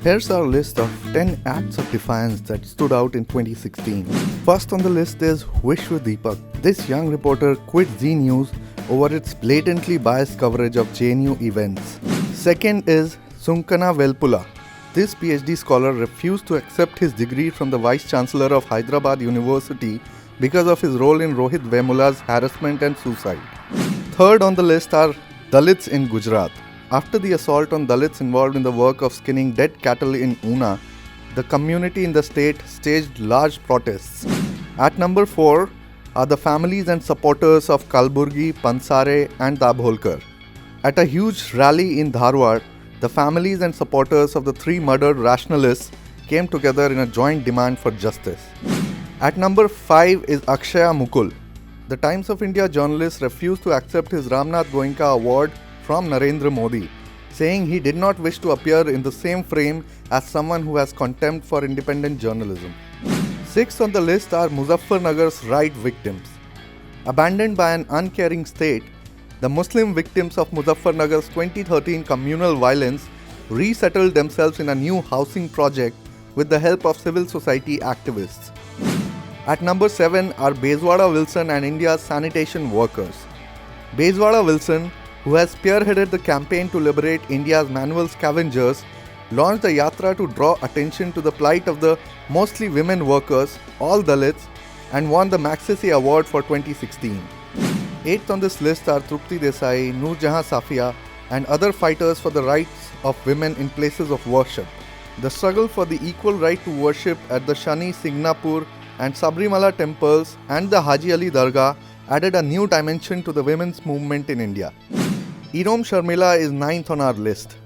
Here's our list of 10 acts of defiance that stood out in 2016. First on the list is Vishwa Deepak. This young reporter quit Zee News over its blatantly biased coverage of JNU events. Second is Sunkanna Velpula. This PhD scholar refused to accept his degree from the Vice Chancellor of Hyderabad University because of his role in Rohit Vemula's harassment and suicide. Third on the list are Dalits in Gujarat. After the assault on Dalits involved in the work of skinning dead cattle in Una, the community in the state staged large protests. At number 4 are the families and supporters of Kalburgi, Pansare and Dabholkar. At a huge rally in Dharwad, the families and supporters of the 3 murdered rationalists came together in a joint demand for justice. At number 5 is Akshaya Mukul. The Times of India journalist refused to accept his Ramnath Goenka award from Narendra Modi, saying he did not wish to appear in the same frame as someone who has contempt for independent journalism. Sixth on the list are Muzaffarnagar's riot victims. Abandoned by an uncaring state, the Muslim victims of Muzaffarnagar's 2013 communal violence resettled themselves in a new housing project with the help of civil society activists. At number 7 are Bezwada Wilson and India's sanitation workers. Bezwada Wilson, who has spearheaded the campaign to liberate India's manual scavengers, launched a yatra to draw attention to the plight of the mostly women workers, all Dalits, and won the Magsaysay Award for 2016. Eighth on this list are Trupti Desai, Noor Jahan Safia, and other fighters for the rights of women in places of worship. The struggle for the equal right to worship at the Shani, Singnapur, and Sabrimala temples and the Haji Ali Dargah added a new dimension to the women's movement in India. Irom Sharmila is 9th on our list.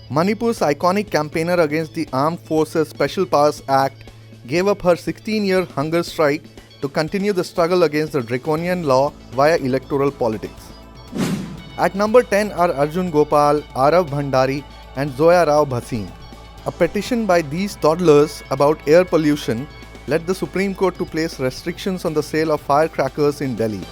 Manipur's iconic campaigner against the Armed Forces Special Powers Act gave up her 16-year hunger strike to continue the struggle against the draconian law via electoral politics. At number 10 are Arjun Gopal, Aarav Bhandari and Zoya Bhasin. A petition by these toddlers about air pollution led the Supreme Court to place restrictions on the sale of firecrackers in Delhi.